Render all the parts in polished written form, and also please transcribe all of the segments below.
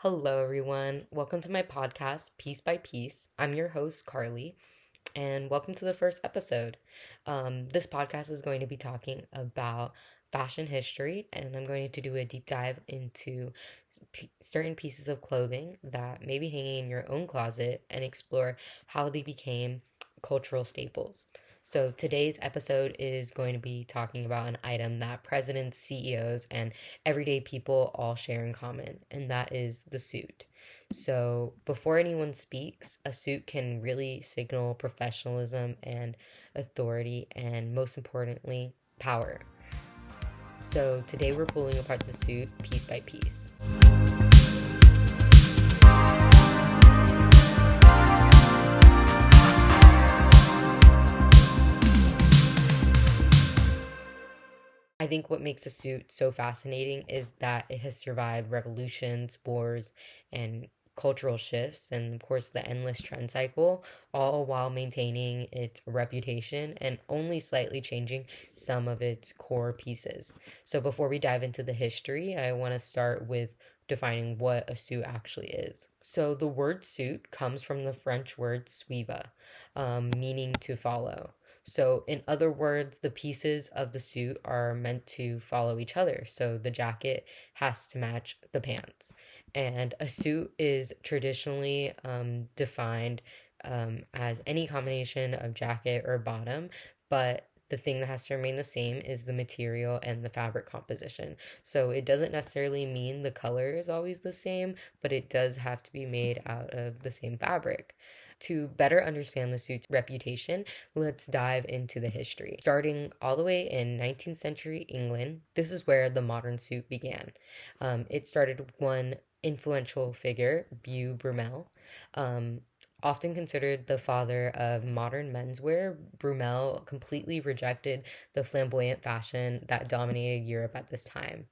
Hello, everyone. Welcome to my podcast, Piece by Piece. I'm your host, Carly, and welcome to the first episode. This podcast is going to be talking about fashion history, and I'm going to do a deep dive into certain pieces of clothing that may be hanging in your own closet and explore how they became cultural staples. So, today's episode is going to be talking about an item that presidents, CEOs, and everyday people all share in common, and that is the suit. So, before anyone speaks, a suit can really signal professionalism and authority, and most importantly, power. So, today we're pulling apart the suit piece by piece. I think what makes a suit so fascinating is that it has survived revolutions, wars, and cultural shifts, and of course, the endless trend cycle, all while maintaining its reputation and only slightly changing some of its core pieces. So, before we dive into the history, I want to start with defining what a suit actually is. So, the word suit comes from the French word suivre, meaning to follow. So, in other words, the pieces of the suit are meant to follow each other. So, the jacket has to match the pants. And a suit is traditionally defined as any combination of jacket or bottom, but the thing that has to remain the same is the material and the fabric composition. So, it doesn't necessarily mean the color is always the same, but it does have to be made out of the same fabric. To better understand the suit's reputation, let's dive into the history. Starting all the way in 19th century England, this is where the modern suit began. It started with one influential figure, Beau Brummel. Um, Often considered the father of modern menswear, Brummel completely rejected the flamboyant fashion that dominated Europe at this time.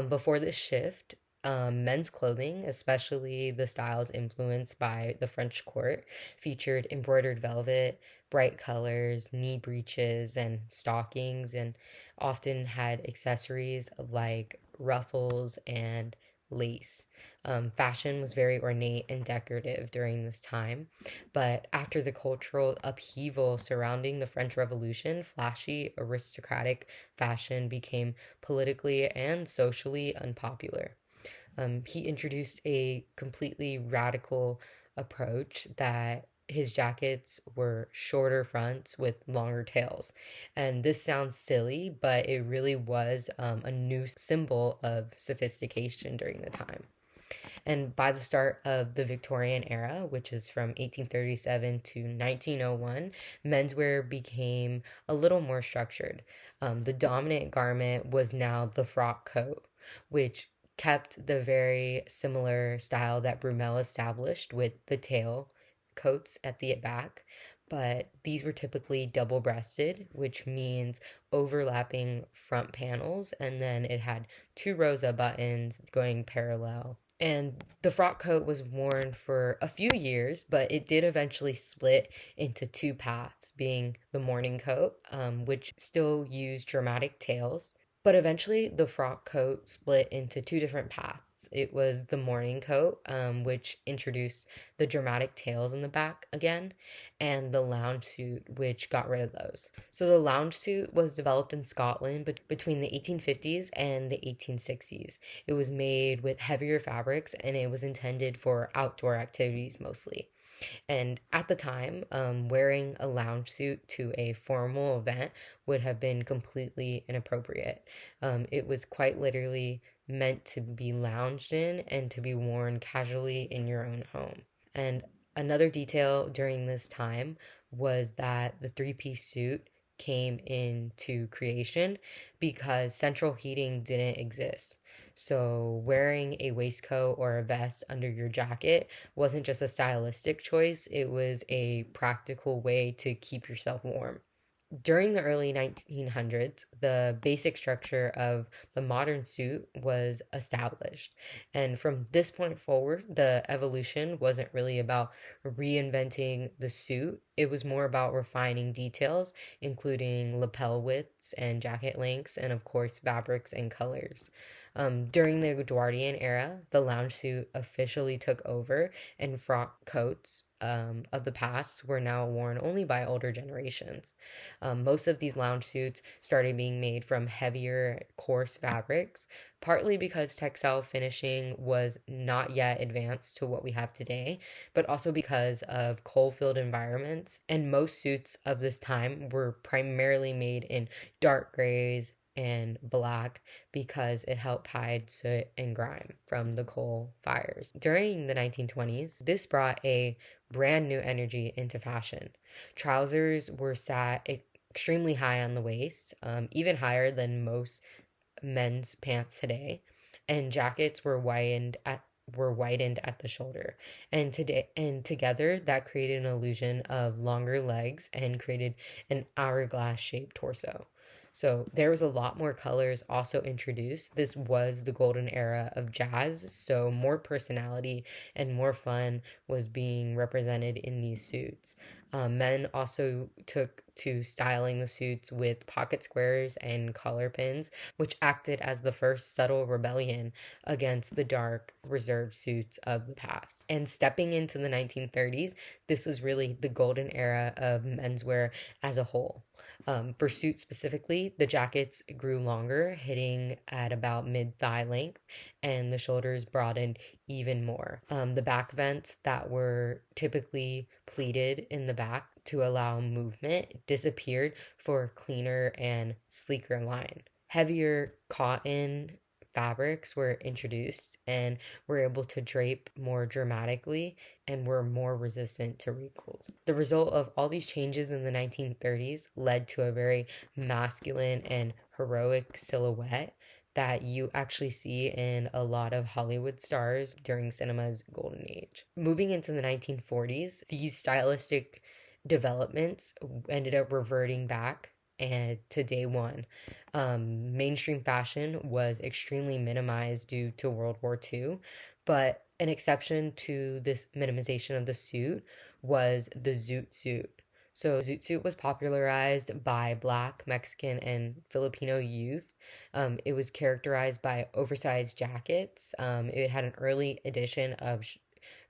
Before this shift, men's clothing, especially the styles influenced by the French court, featured embroidered velvet, bright colors, knee breeches, and stockings, and often had accessories like ruffles and lace. Fashion was very ornate and decorative during this time, but after the cultural upheaval surrounding the French Revolution, flashy, aristocratic fashion became politically and socially unpopular. He introduced a completely radical approach that his jackets were shorter fronts with longer tails. And this sounds silly, but it really was a new symbol of sophistication during the time. And by the start of the Victorian era, which is from 1837 to 1901, menswear became a little more structured. The dominant garment was now the frock coat, which kept the very similar style that Brummel established with the tail coats at the back. But these were typically double breasted, which means overlapping front panels, and then it had two rows of buttons going parallel. And the frock coat was worn for a few years, but it did eventually split into two paths, being the morning coat, which still used dramatic tails, but eventually the frock coat split into two different paths. It was the morning coat, which introduced the dramatic tails in the back again, and the lounge suit, which got rid of those. So the lounge suit was developed in Scotland between the 1850s and the 1860s. It was made with heavier fabrics and it was intended for outdoor activities mostly. And at the time, wearing a lounge suit to a formal event would have been completely inappropriate. It was quite literally meant to be lounged in and to be worn casually in your own home. And another detail during this time was that the three-piece suit came into creation because central heating didn't exist. So, wearing a waistcoat or a vest under your jacket wasn't just a stylistic choice, it was a practical way to keep yourself warm. During the early 1900s, the basic structure of the modern suit was established. And from this point forward, the evolution wasn't really about reinventing the suit. It was more about refining details, including lapel widths and jacket lengths, and of course, fabrics and colors. During the Edwardian era, the lounge suit officially took over, and frock coats of the past were now worn only by older generations. Most of these lounge suits started being made from heavier, coarse fabrics, partly because textile finishing was not yet advanced to what we have today, but also because of coal filled environments. And most suits of this time were primarily made in dark grays and black because it helped hide soot and grime from the coal fires. During the 1920s, this brought a brand new energy into fashion. Trousers were sat extremely high on the waist, even higher than most men's pants today, and jackets were widened at the shoulder. And together that created an illusion of longer legs and created an hourglass shaped torso. So there was a lot more colors also introduced. This was the golden era of jazz, so more personality and more fun was being represented in these suits. Men also took to styling the suits with pocket squares and collar pins, which acted as the first subtle rebellion against the dark, reserved suits of the past. And stepping into the 1930s, this was really the golden era of menswear as a whole. For suits specifically, the jackets grew longer, hitting at about mid thigh length, and the shoulders broadened even more. The back vents that were typically pleated in the back to allow movement disappeared for a cleaner and sleeker line. Heavier cotton fabrics were introduced and were able to drape more dramatically and were more resistant to wrinkles. The result of all these changes in the 1930s led to a very masculine and heroic silhouette that you actually see in a lot of Hollywood stars during cinema's golden age. Moving into the 1940s, these stylistic developments ended up reverting back and to day one. Mainstream fashion was extremely minimized due to World War II, but an exception to this minimization of the suit was the zoot suit. So, zoot suit was popularized by Black, Mexican, and Filipino youth. It was characterized by oversized jackets. It had an early edition of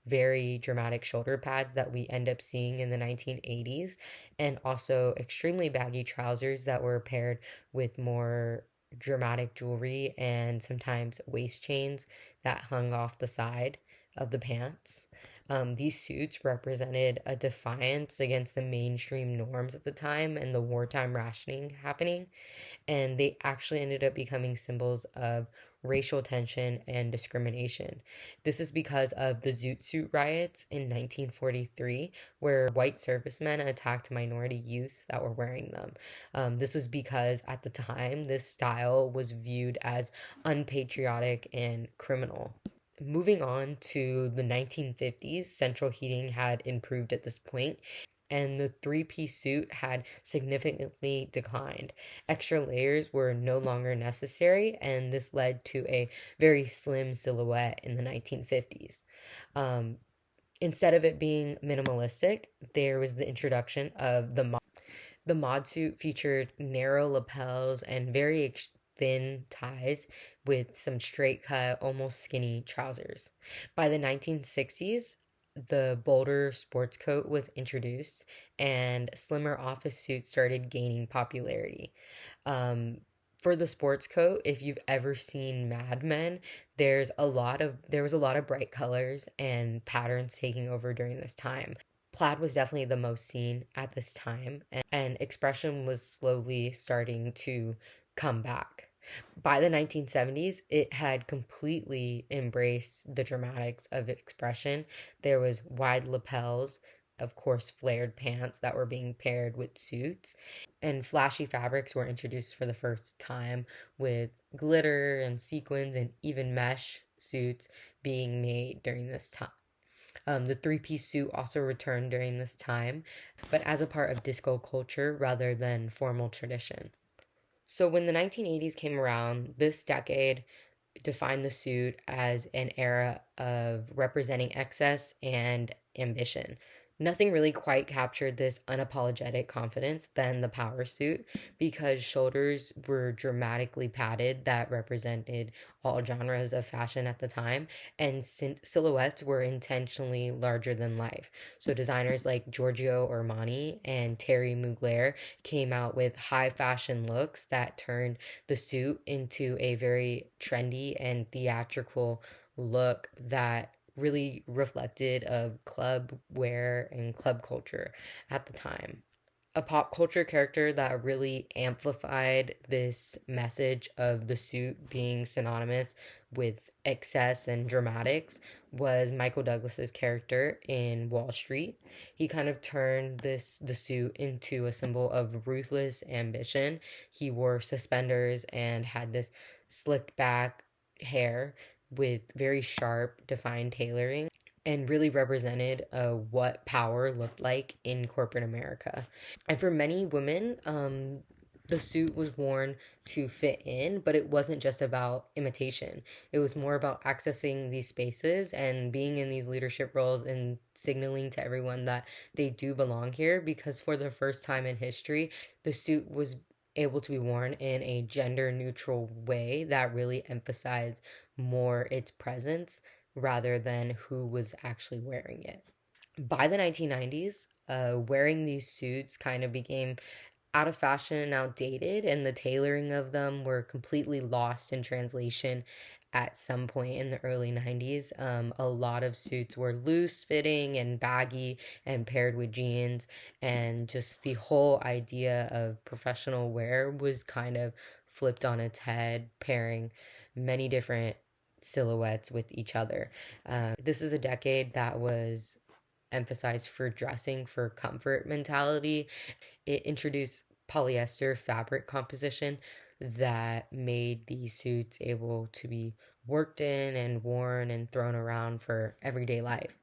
very dramatic shoulder pads that we end up seeing in the 1980s, and also extremely baggy trousers that were paired with more dramatic jewelry and sometimes waist chains that hung off the side of the pants. These suits represented a defiance against the mainstream norms at the time and the wartime rationing happening, and they actually ended up becoming symbols of racial tension and discrimination. This is because of the Zoot Suit riots in 1943, where white servicemen attacked minority youths that were wearing them. This was because at the time, this style was viewed as unpatriotic and criminal. Moving on to the 1950s, central heating had improved at this point, and the three-piece suit had significantly declined. Extra layers were no longer necessary, and this led to a very slim silhouette in the 1950s. Um, Instead of it being minimalistic, there was the introduction of the mod. The mod suit featured narrow lapels and very thin ties with some straight cut, almost skinny trousers. By the 1960s, the bolder sports coat was introduced and slimmer office suits started gaining popularity. Um, for the sports coat, if you've ever seen Mad Men, there was a lot of bright colors and patterns taking over during this time. Plaid was definitely the most seen at this time, and expression was slowly starting to come back. By the 1970s, it had completely embraced the dramatics of expression. There was wide lapels, of course, flared pants that were being paired with suits, and flashy fabrics were introduced for the first time with glitter and sequins and even mesh suits being made during this time. The three-piece suit also returned during this time, but as a part of disco culture rather than formal tradition. So when the 1980s came around, this decade defined the suit as an era of representing excess and ambition. Nothing really quite captured this unapologetic confidence than the power suit because shoulders were dramatically padded that represented all genres of fashion at the time, and silhouettes were intentionally larger than life. So designers like Giorgio Armani and Terry Mugler came out with high fashion looks that turned the suit into a very trendy and theatrical look that really reflected of club wear and club culture at the time. A pop culture character that really amplified this message of the suit being synonymous with excess and dramatics was Michael Douglas's character in Wall Street. He kind of turned the suit into a symbol of ruthless ambition. He wore suspenders and had this slicked back hair with very sharp, defined tailoring and really represented what power looked like in corporate America. And for many women, the suit was worn to fit in, but it wasn't just about imitation. It was more about accessing these spaces and being in these leadership roles and signaling to everyone that they do belong here because for the first time in history, the suit was able to be worn in a gender neutral way that really emphasized more its presence rather than who was actually wearing it. By the 1990s, wearing these suits kind of became out of fashion and outdated, and the tailoring of them were completely lost in translation at some point in the early 90s. A lot of suits were loose fitting and baggy and paired with jeans, and just the whole idea of professional wear was kind of flipped on its head, pairing many different silhouettes with each other. This is a decade that was emphasized for dressing for comfort mentality. It introduced polyester fabric composition that made these suits able to be worked in and worn and thrown around for everyday life.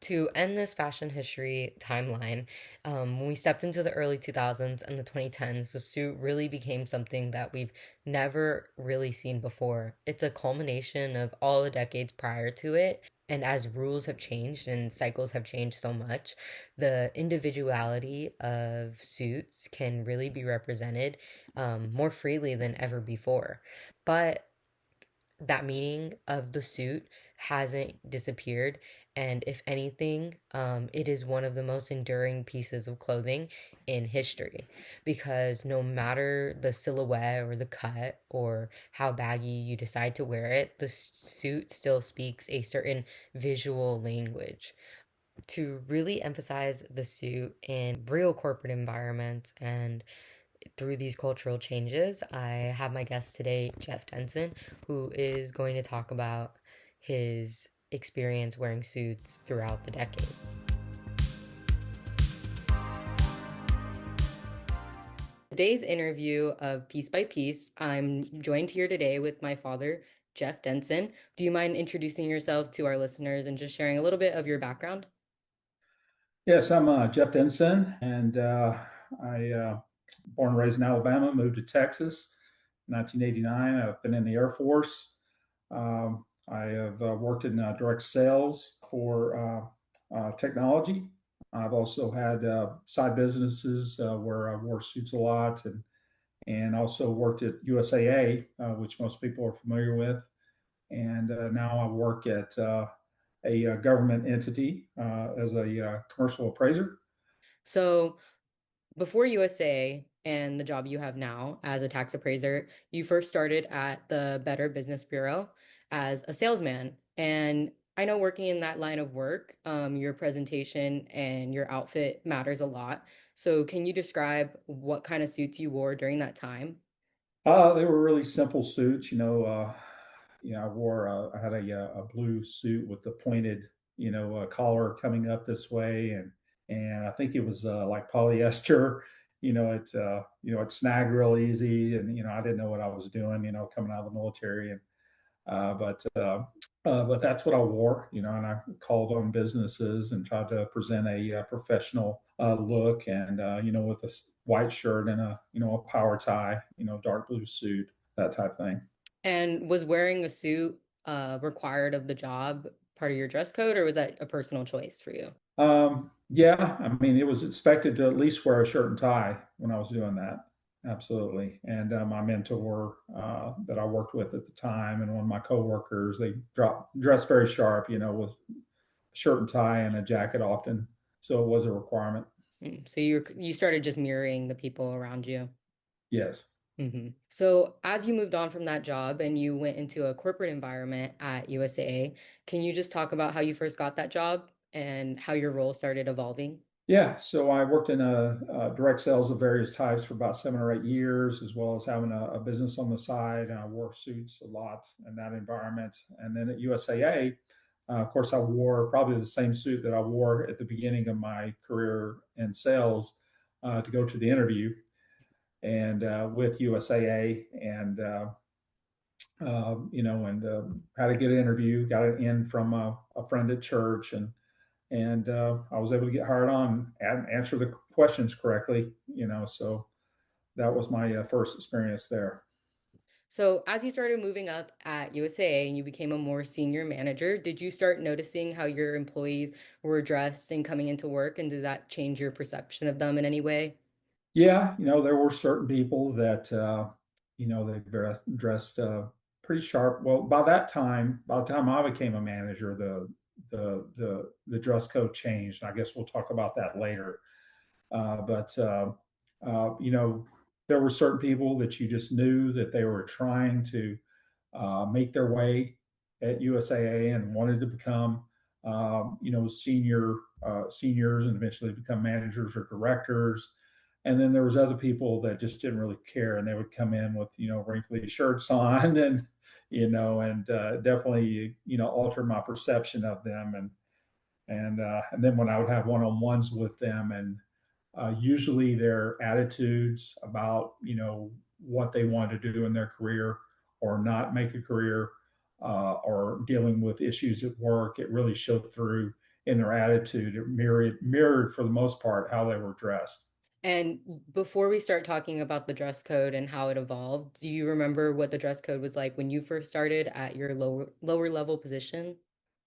To end this fashion history timeline, when we stepped into the early 2000s and the 2010s, the suit really became something that we've never really seen before. It's a culmination of all the decades prior to it. And as rules have changed and cycles have changed so much, the individuality of suits can really be represented more freely than ever before. But that meaning of the suit hasn't disappeared, and if anything, it is one of the most enduring pieces of clothing in history because no matter the silhouette or the cut or how baggy you decide to wear it, the suit still speaks a certain visual language. To really emphasize the suit in real corporate environments and through these cultural changes, I have my guest today, Jeff Denson, who is going to talk about his experience wearing suits throughout the decade. Today's interview of Piece by Piece, I'm joined here today with my father, Jeff Denson. Do you mind introducing yourself to our listeners and just sharing a little bit of your background? Yes, I'm Jeff Denson, and I born and raised in Alabama, moved to Texas in 1989. I've been in the Air Force. I have worked in direct sales for technology. I've also had side businesses where I wore suits a lot, and also worked at USAA, which most people are familiar with. And now I work at a government entity as a commercial appraiser. So, before USA and the job you have now as a tax appraiser, you first started at the Better Business Bureau as a salesman. And I know working in that line of work, your presentation and your outfit matters a lot. So, can you describe what kind of suits you wore during that time? They were really simple suits, I had a blue suit with the pointed, collar coming up this way, and I think it was like polyester. It snagged real easy, and I didn't know what I was doing. Coming out of the military, and Uh, but uh, but that's what I wore, and I called on businesses and tried to present a professional look, and with a white shirt and a power tie, dark blue suit, that type of thing. And was wearing a suit required of the job part of your dress code, or was that a personal choice for you? Yeah, I mean, it was expected to at least wear a shirt and tie when I was doing that. Absolutely. And my mentor that I worked with at the time, and one of my coworkers, they dressed very sharp, with shirt and tie and a jacket often. So it was a requirement. So you started just mirroring the people around you. Yes. So as you moved on from that job and you went into a corporate environment at USAA, can you just talk about how you first got that job and how your role started evolving? Yeah, so I worked in direct sales of various types for about 7 or 8 years, as well as having a business on the side. And I wore suits a lot in that environment. And then at USAA, of course, I wore probably the same suit that I wore at the beginning of my career in sales to go to the interview and with USAA, and had a good interview. Got it in from a friend at church, and I was able to get hired on and answer the questions correctly. So that was my first experience there. So as you started moving up at USAA and you became a more senior manager, did you start noticing how your employees were dressed and coming into work, and did that change your perception of them in any way? Yeah, there were certain people that they dressed pretty sharp. Well, by the time I became a manager, the dress code changed. I guess we'll talk about that later. But uh, you know, there were certain people that you just knew that they were trying to make their way at USAA and wanted to become, seniors and eventually become managers or directors. And then there was other people that just didn't really care, and they would come in with wrinkly shirts on, and definitely alter my perception of them. And then when I would have one on ones with them, and usually their attitudes about what they wanted to do in their career or not make a career, or dealing with issues at work, it really showed through in their attitude. It mirrored for the most part how they were dressed. And before we start talking about the dress code and how it evolved, do you remember what the dress code was like when you first started at your lower level position?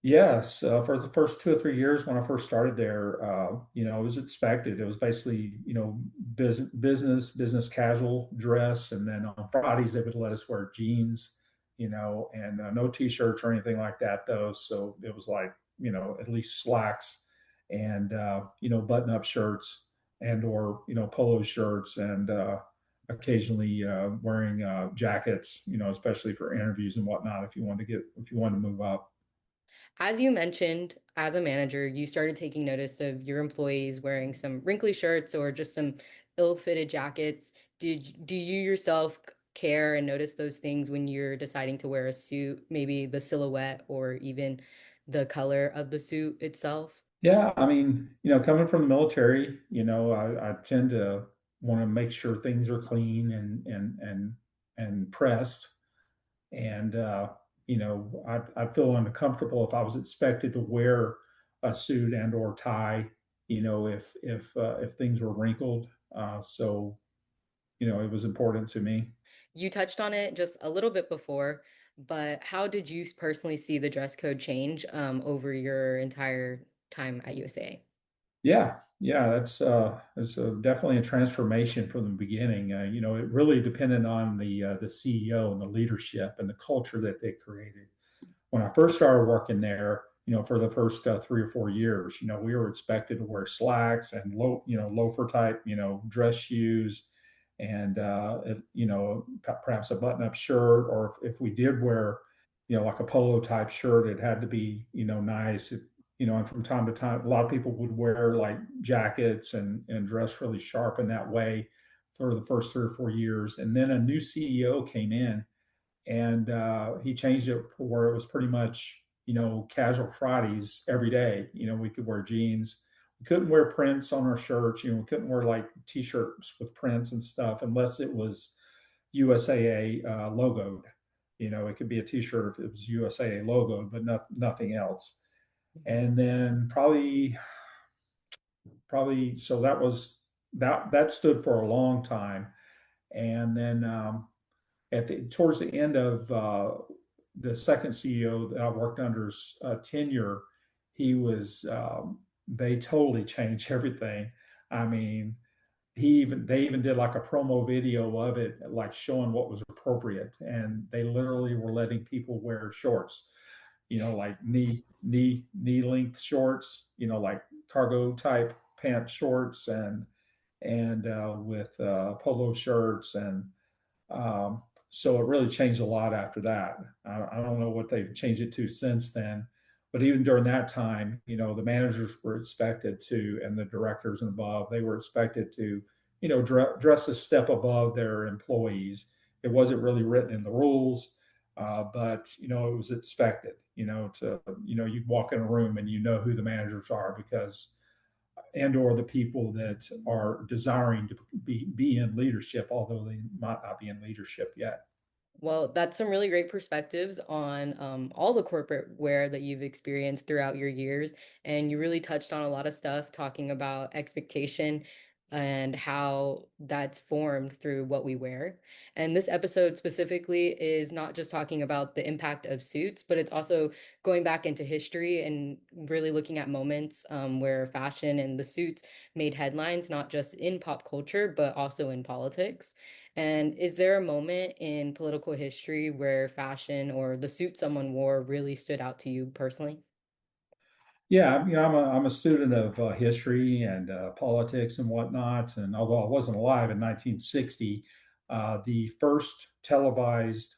Yes, for the first 2 or 3 years when I first started there, it was expected. It was basically, business casual dress, and then on Fridays they would let us wear jeans, and no t-shirts or anything like that, though. So it was like, at least slacks and button-up shirts and or polo shirts, and occasionally wearing jackets, especially for interviews and whatnot. If you wanted to move up. As you mentioned, as a manager, you started taking notice of your employees wearing some wrinkly shirts or just some ill-fitted jackets. Do you yourself care and notice those things when you're deciding to wear a suit, maybe the silhouette or even the color of the suit itself? Yeah, I mean, coming from the military, I tend to want to make sure things are clean and pressed. And I'd feel uncomfortable if I was expected to wear a suit and or tie, if things were wrinkled. So it was important to me. You touched on it just a little bit before, but how did you personally see the dress code change over your entire time at USA? Yeah, that's definitely a transformation from the beginning. It really depended on the CEO and the leadership and the culture that they created. When I first started working there, for the first 3 or 4 years, we were expected to wear slacks and loafer type, dress shoes, and perhaps a button-up shirt, or if we did wear, like a polo type shirt, it had to be, nice. And from time to time, a lot of people would wear like jackets and dress really sharp in that way for the first 3 or 4 years, and then a new CEO came in, and he changed it where it was pretty much casual Fridays every day. We could wear jeans. We couldn't wear prints on our shirts. We couldn't wear like t-shirts with prints and stuff unless it was USAA logoed. It could be a t-shirt if it was USAA logoed, but nothing else. And then probably so that stood for a long time. And then towards the end of the second CEO that I worked under's tenure, he was they totally changed everything. I mean, they even did like a promo video of it, like showing what was appropriate, and they literally were letting people wear shorts, like knee length shorts, like cargo type pant shorts, and with polo shirts, and so it really changed a lot after that. I don't know what they've changed it to since then, but even during that time, the managers were expected to, and the directors and above, they were expected to, dress a step above their employees. It wasn't really written in the rules, but it was expected. You walk in a room and you know who the managers are because and or the people that are desiring to be in leadership, although they might not be in leadership yet. Well, that's some really great perspectives on all the corporate wear that you've experienced throughout your years. And you really touched on a lot of stuff talking about expectation and how that's formed through what we wear. And this episode specifically is not just talking about the impact of suits, but it's also going back into history and really looking at moments where fashion and the suits made headlines, not just in pop culture, but also in politics. And is there a moment in political history where fashion or the suit someone wore really stood out to you personally? Yeah, I'm a student of history and politics and whatnot. And although I wasn't alive in 1960, the first televised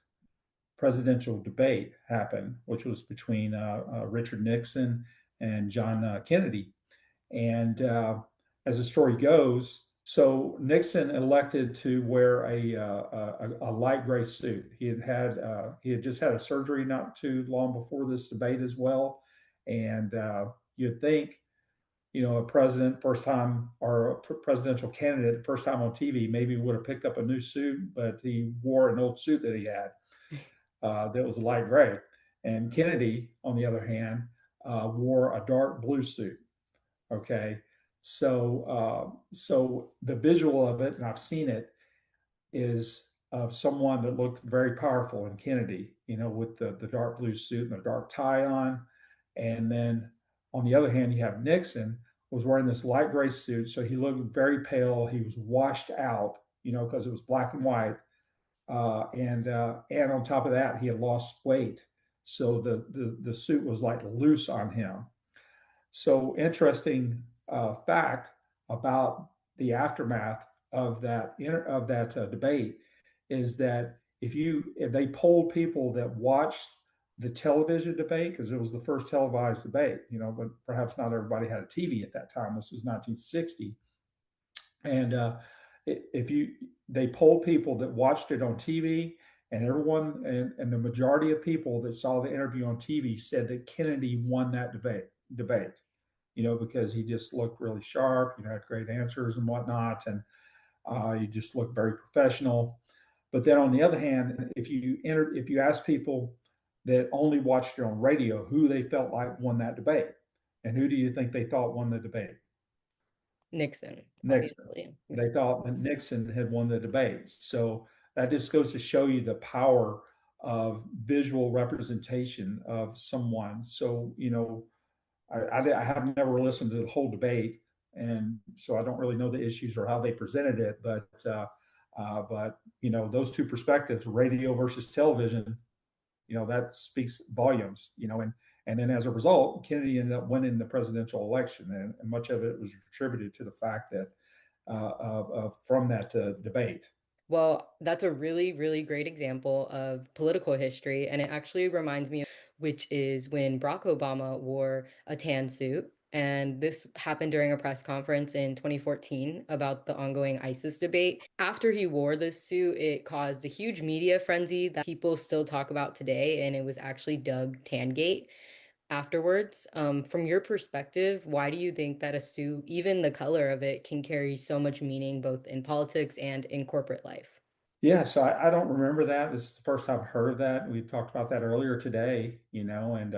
presidential debate happened, which was between Richard Nixon and John Kennedy. And as the story goes, so Nixon elected to wear a light gray suit. He had just had a surgery not too long before this debate as well, and you'd think a president first time or a presidential candidate first time on TV maybe would have picked up a new suit, but he wore an old suit that he had that was light gray. And Kennedy, on the other hand, wore a dark blue suit. Okay, so the visual of it, and I've seen it, is of someone that looked very powerful in Kennedy, with the dark blue suit and the dark tie on, and then on the other hand, you have Nixon was wearing this light gray suit, so he looked very pale. He was washed out, because it was black and white, and on top of that, he had lost weight, so the suit was like loose on him. So interesting fact about the aftermath of that debate is that if they polled people that watched the television debate because it was the first televised debate, but perhaps not everybody had a TV at that time. This was 1960, and if you they polled people that watched it on TV, and everyone and the majority of people that saw the interview on TV said that Kennedy won that debate, because he just looked really sharp, had great answers and whatnot, and he just looked very professional. But then on the other hand, if you ask people that only watched it on radio who they felt like won that debate, and who do you think they thought won the debate? Nixon, Nixon. obviously. They thought that Nixon had won the debate. So that just goes to show you the power of visual representation of someone. So, I have never listened to the whole debate, and so I don't really know the issues or how they presented it. But those two perspectives, radio versus television, that speaks volumes. And then as a result, Kennedy ended up winning the presidential election, and much of it was attributed to the fact that from that debate. Well, that's a really, really great example of political history. And it actually reminds me, which is when Barack Obama wore a tan suit. And this happened during a press conference in 2014 about the ongoing ISIS debate. After he wore this suit, it caused a huge media frenzy that people still talk about today. And it was actually dubbed Tangate afterwards. From your perspective, why do you think that a suit, even the color of it, can carry so much meaning both in politics and in corporate life? Yeah, so I don't remember that. This is the first I've heard of that. We talked about that earlier today, and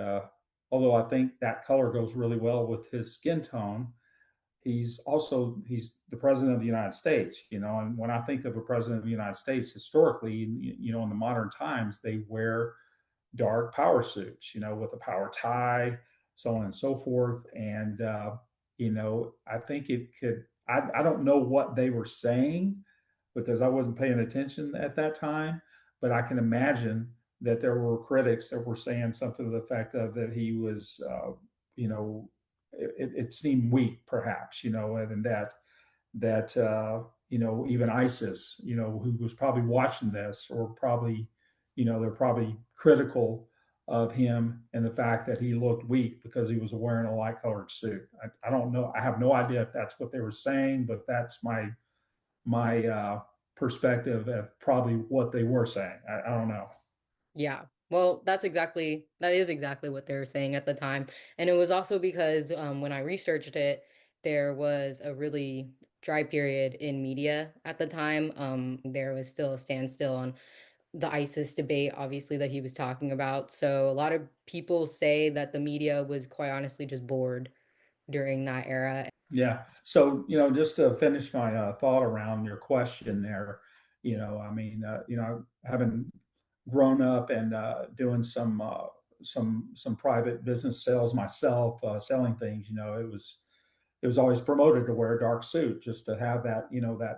although I think that color goes really well with his skin tone, he's the president of the United States, and when I think of a president of the United States historically, in the modern times, they wear dark power suits, with a power tie, so on and so forth. And I think it could. I don't know what they were saying because I wasn't paying attention at that time, but I can imagine that there were critics that were saying something to the effect of that he was, you know, it seemed weak, perhaps, and that even ISIS, who was probably watching this, or probably, they're probably critical of him and the fact that he looked weak because he was wearing a light colored suit. I don't know. I have no idea if that's what they were saying, but that's my perspective of probably what they were saying. I don't know. Yeah. Well, that is exactly what they were saying at the time. And it was also because when I researched it, there was a really dry period in media at the time. There was still a standstill on the ISIS debate, obviously, that he was talking about. So a lot of people say that the media was quite honestly just bored during that era. Yeah. So, just to finish my thought around your question there, I mean, having grown up and doing some private business sales myself, selling things, it was always promoted to wear a dark suit just to have that,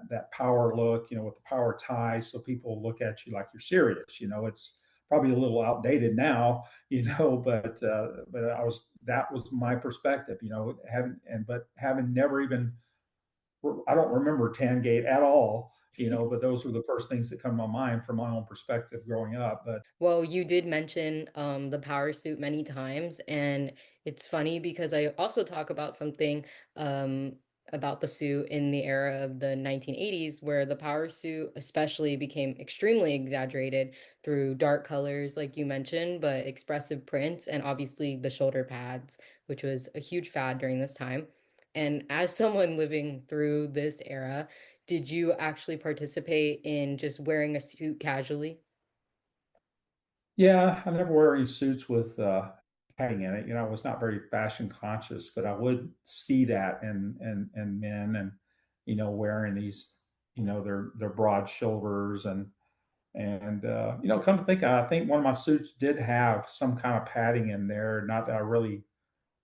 that power look, with the power tie, so people look at you like you're serious. It's probably a little outdated now, but that was my perspective, having never even, I don't remember Tangate at all, but those were the first things that come to my mind from my own perspective growing up. But Well, you did mention the power suit many times, and it's funny because I also talk about something about the suit in the era of the 1980s, where the power suit especially became extremely exaggerated through dark colors, like you mentioned, but expressive prints, and obviously the shoulder pads, which was a huge fad during this time. And as someone living through this era, did you actually participate in just wearing a suit casually? yeah, I never wear any suits with padding in it. I was not very fashion conscious, but I would see that in men, and wearing these, their broad shoulders, and come to think of it, I think one of my suits did have some kind of padding in there. Not that I really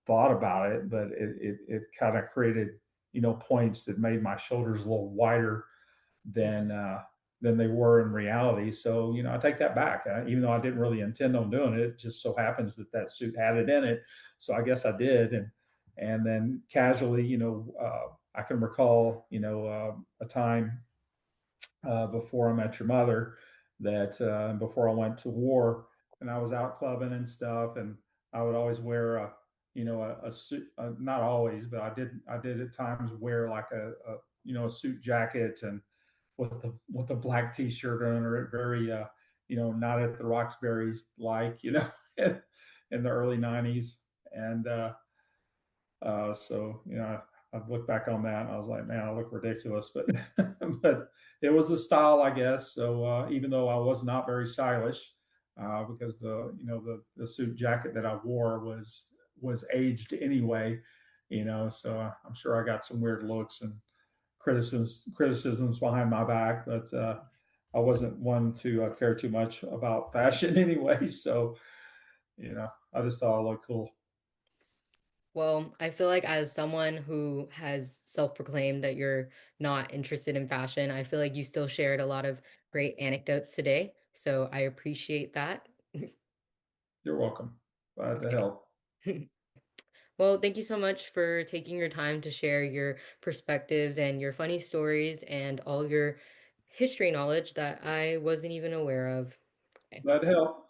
thought about it, but it kind of created, points that made my shoulders a little wider than than they were in reality. So I take that back. Even though I didn't really intend on doing it, it just so happens that that suit had it in it. So I guess I did, and then casually, I can recall, a time before I met your mother, that before I went to war, and I was out clubbing and stuff, and I would always wear a suit. Not always, but I did at times wear like a suit jacket, and with a black t-shirt under it, very not at the Roxbury's, like, in the early 90s. And so, I look back on that and I was like, man, I look ridiculous, but but it was the style, I guess. So even though I was not very stylish, because the suit jacket that I wore was aged anyway, so I'm sure I got some weird looks and criticisms behind my back, but I wasn't one to care too much about fashion anyway. So I just thought I looked cool. Well, I feel like as someone who has self-proclaimed that you're not interested in fashion, I feel like you still shared a lot of great anecdotes today. So I appreciate that. You're welcome. Glad to Okay. help. Well, thank you so much for taking your time to share your perspectives and your funny stories and all your history knowledge that I wasn't even aware of. Okay. Glad to help.